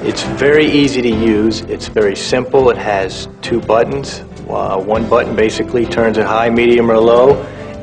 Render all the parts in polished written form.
It's very easy to use. It's very simple. It has two buttons. One button basically turns it high, medium, or low,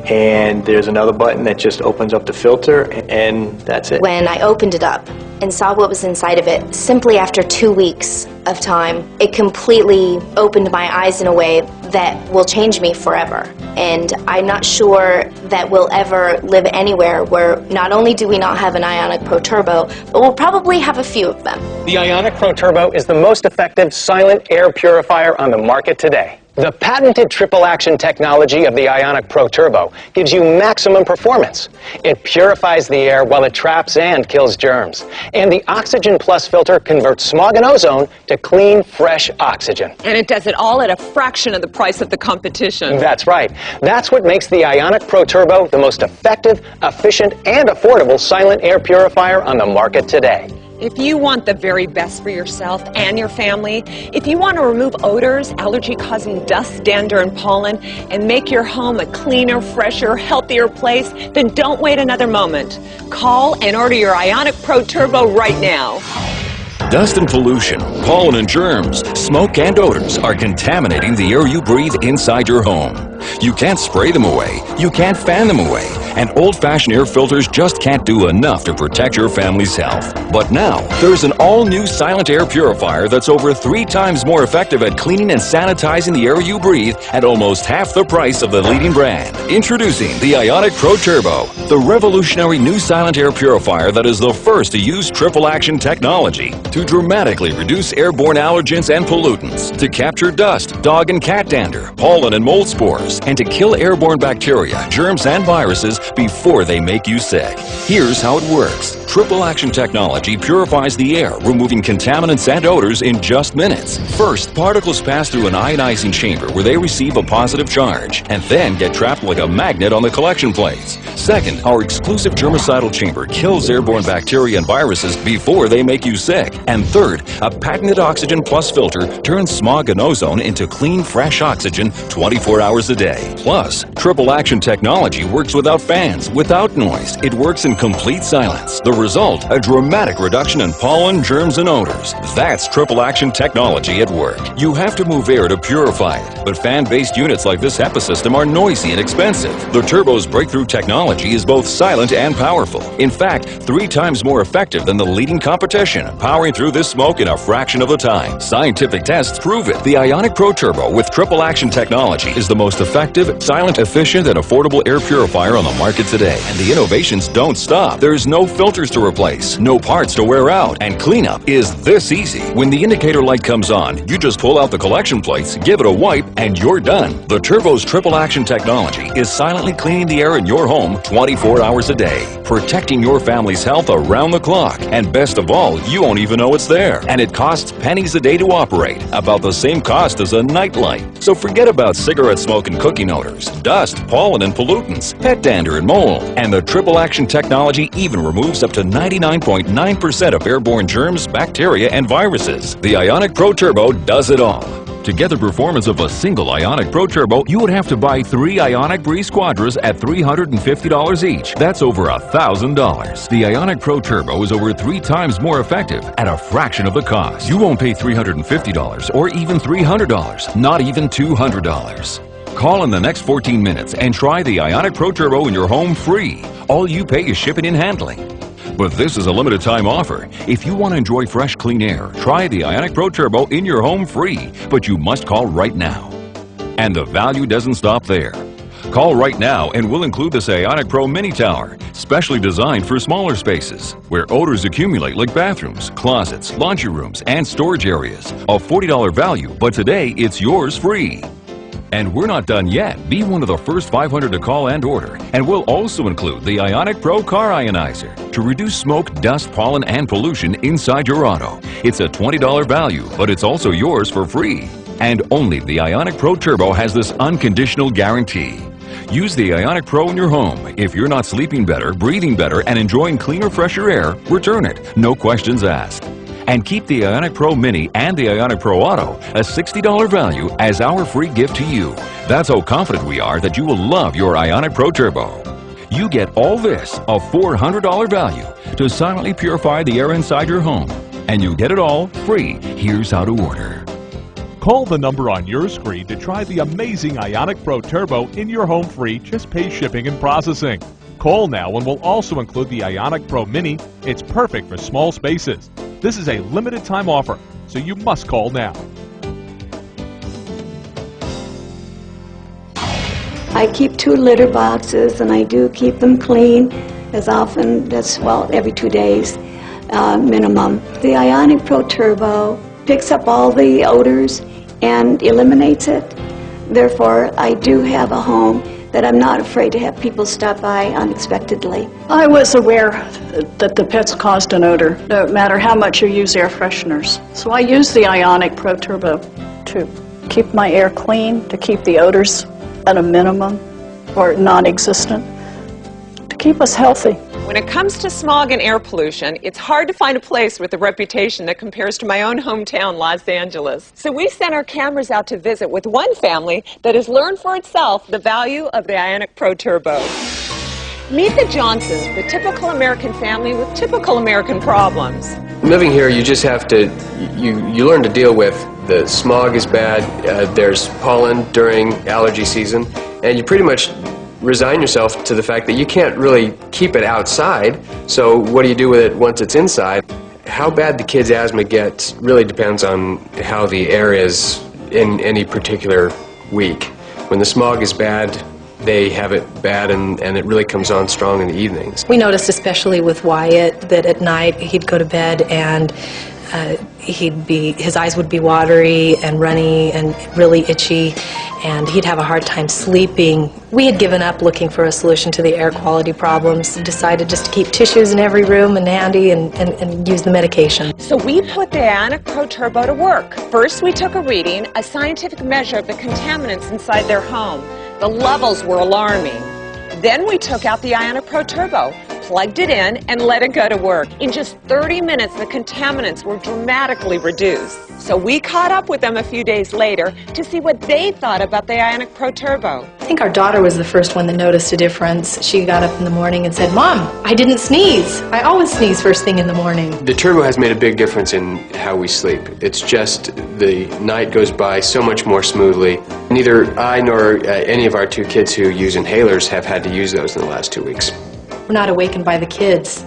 and there's another button that just opens up the filter, and that's it. When I opened it up and saw what was inside of it, simply after 2 weeks of time, it completely opened my eyes in a way that will change me forever. And I'm not sure that we'll ever live anywhere where not only do we not have an Ionic Pro Turbo, but we'll probably have a few of them. The Ionic Pro Turbo is the most effective silent air purifier on the market today. The patented triple-action technology of the Ionic Pro Turbo gives you maximum performance. It purifies the air while it traps and kills germs. And the Oxygen Plus filter converts smog and ozone to clean, fresh oxygen. And it does it all at a fraction of the price of the competition. That's right. That's what makes the Ionic Pro Turbo the most effective, efficient, and affordable silent air purifier on the market today. If you want the very best for yourself and your family, if you want to remove odors, allergy-causing dust, dander, and pollen, and make your home a cleaner, fresher, healthier place, then don't wait another moment. Call and order your Ionic Pro Turbo right now. Dust and pollution, pollen and germs, smoke and odors are contaminating the air you breathe inside your home. You can't spray them away, you can't fan them away, and old-fashioned air filters just can't do enough to protect your family's health. But now, there's an all-new silent air purifier that's over 3 times more effective at cleaning and sanitizing the air you breathe at almost half the price of the leading brand. Introducing the Ionic Pro Turbo, the revolutionary new silent air purifier that is the first to use triple-action technology to dramatically reduce airborne allergens and pollutants, to capture dust, dog and cat dander, pollen and mold spores, and to kill airborne bacteria, germs, and viruses before they make you sick. Here's how it works. Triple-action technology purifies the air, removing contaminants and odors in just minutes. First, particles pass through an ionizing chamber where they receive a positive charge, and then get trapped like a magnet on the collection plates. Second, our exclusive germicidal chamber kills airborne bacteria and viruses before they make you sick. And third, a patented Oxygen Plus filter turns smog and ozone into clean, fresh oxygen 24 hours a day. Plus, triple-action technology works without fans, without noise. It works in complete silence. The result, a dramatic reduction in pollen, germs, and odors. That's triple-action technology at work. You have to move air to purify it, but fan-based units like this HEPA system are noisy and expensive. The Turbo's breakthrough technology is both silent and powerful. In fact, 3 times more effective than the leading competition, powering through this smoke in a fraction of the time. Scientific tests prove it. The Ionic Pro Turbo with triple-action technology is the most effective, silent, efficient, and affordable air purifier on the market today. And the innovations don't stop. There's no filters to replace, no parts to wear out, and cleanup is this easy. When the indicator light comes on, you just pull out the collection plates, give it a wipe, and you're done. The Turbo's triple-action technology is silently cleaning the air in your home 24 hours a day, protecting your family's health around the clock. And best of all, you won't even know it's there. And it costs pennies a day to operate, about the same cost as a nightlight. So forget about cigarette smoke and cooking odors, dust, pollen, and pollutants, pet dander, and mold. And the triple-action technology even removes up to 99.9% of airborne germs, bacteria, and viruses. The Ionic Pro Turbo does it all. To get the performance of a single Ionic Pro Turbo, you would have to buy 3 Ionic Breeze Quadras at $350 each. That's over $1,000. The Ionic Pro Turbo is over 3 times more effective at a fraction of the cost. You won't pay $350 or even $300, not even $200. Call in the next 14 minutes and try the Ionic Pro Turbo in your home free. All you pay is shipping and handling. But this is a limited time offer. If you want to enjoy fresh, clean air, try the Ionic Pro Turbo in your home free. But you must call right now. And the value doesn't stop there. Call right now and we'll include this Ionic Pro Mini Tower, specially designed for smaller spaces, where odors accumulate like bathrooms, closets, laundry rooms, and storage areas. A $40 value, but today it's yours free. And we're not done yet. Be one of the first 500 to call and order. And we'll also include the Ionic Pro Car Ionizer to reduce smoke, dust, pollen, and pollution inside your auto. It's a $20 value, but it's also yours for free. And only the Ionic Pro Turbo has this unconditional guarantee. Use the Ionic Pro in your home. If you're not sleeping better, breathing better, and enjoying cleaner, fresher air, return it. No questions asked. And keep the Ionic Pro Mini and the Ionic Pro Auto, a $60 value, as our free gift to you. That's how confident we are that you will love your Ionic Pro Turbo. You get all this, a $400 value, to silently purify the air inside your home. And you get it all free. Here's how to order. Call the number on your screen to try the amazing Ionic Pro Turbo in your home free. Just pay shipping and processing. Call now and we'll also include the Ionic Pro Mini. It's perfect for small spaces. This is a limited time offer, so you must call now. I keep 2 litter boxes, and I do keep them clean as often as, well, every 2 days minimum. The Ionic Pro Turbo picks up all the odors and eliminates it. Therefore, I do have a home that I'm not afraid to have people stop by unexpectedly. I was aware that the pets caused an odor, no matter how much you use air fresheners. So I use the Ionic Pro Turbo to keep my air clean, to keep the odors at a minimum or non-existent, to keep us healthy. When it comes to smog and air pollution, it's hard to find a place with a reputation that compares to my own hometown, Los Angeles. So we sent our cameras out to visit with one family that has learned for itself the value of the Ionic Pro Turbo. Meet the Johnsons, the typical American family with typical American problems. Living here, you just have to, you learn to deal with the smog is bad, there's pollen during allergy season, and you pretty much resign yourself to the fact that you can't really keep it outside, so what do you do with it once it's inside? How bad the kid's asthma gets really depends on how the air is in any particular week. When the smog is bad, they have it bad, and it really comes on strong in the evenings. We noticed, especially with Wyatt, that at night he'd go to bed and his eyes would be watery and runny and really itchy, and he'd have a hard time sleeping. We had given up looking for a solution to the air quality problems and decided just to keep tissues in every room and handy and use the medication. So we put the Ionic Pro Turbo to work. First we took a reading, a scientific measure of the contaminants inside their home. The levels were alarming. Then we took out the Ionic Pro Turbo, plugged it in, and let it go to work. In just 30 minutes, the contaminants were dramatically reduced. So we caught up with them a few days later to see what they thought about the Ionic Pro Turbo. I think our daughter was the first one that noticed a difference. She got up in the morning and said, "Mom, I didn't sneeze. I always sneeze first thing in the morning." The turbo has made a big difference in how we sleep. It's just the night goes by so much more smoothly. Neither I nor any of our 2 kids who use inhalers have had to use those in the last 2 weeks. We're not awakened by the kids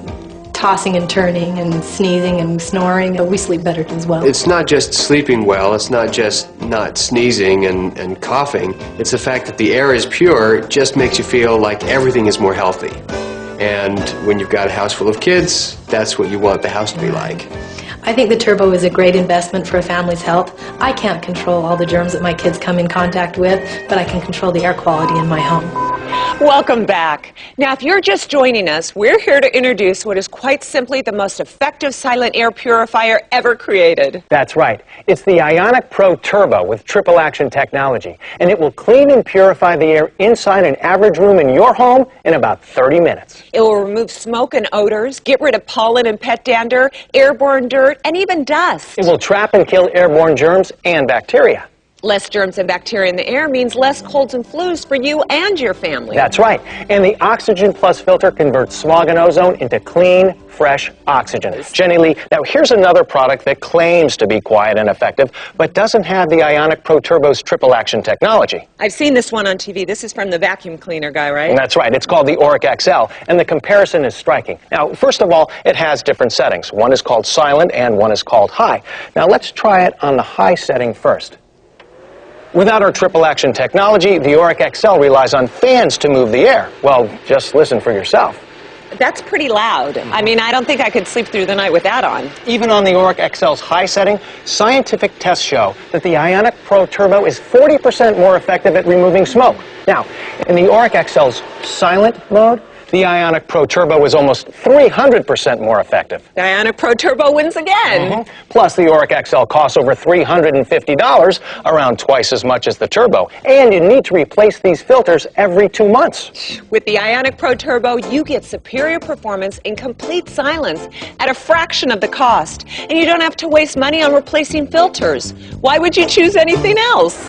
tossing and turning and sneezing and snoring, but we sleep better as well. It's not just sleeping well, it's not just not sneezing and coughing. It's the fact that the air is pure. It just makes you feel like everything is more healthy. And when you've got a house full of kids, that's what you want the house to be like. I think the Turbo is a great investment for a family's health. I can't control all the germs that my kids come in contact with, but I can control the air quality in my home. Welcome back. Now, if you're just joining us, we're here to introduce what is quite simply the most effective silent air purifier ever created. That's right. It's the Ionic Pro Turbo with triple action technology, and it will clean and purify the air inside an average room in your home in about 30 minutes. It will remove smoke and odors, get rid of pollen and pet dander, airborne dirt, and even dust. It will trap and kill airborne germs and bacteria. Less germs and bacteria in the air means less colds and flus for you and your family. That's right. And the Oxygen Plus filter converts smog and ozone into clean, fresh oxygen. Jenny Lee, now here's another product that claims to be quiet and effective, but doesn't have the Ionic Pro Turbo's triple action technology. I've seen this one on TV. This is from the vacuum cleaner guy, right? That's right. It's called the Auric XL, and the comparison is striking. Now, first of all, it has different settings. One is called silent and one is called high. Now, let's try it on the high setting first. Without our triple action technology, the Auric XL relies on fans to move the air. Well, just listen for yourself. That's pretty loud. I mean, I don't think I could sleep through the night with that on. Even on the Auric XL's high setting, scientific tests show that the Ionic Pro Turbo is 40% more effective at removing smoke. Now, in the Auric XL's silent mode, the Ionic Pro Turbo is almost 300% more effective. The Ionic Pro Turbo wins again. Plus, the Auric XL costs over $350, around twice as much as the Turbo. And you need to replace these filters every 2 months. With the Ionic Pro Turbo, you get superior performance in complete silence at a fraction of the cost. And you don't have to waste money on replacing filters. Why would you choose anything else?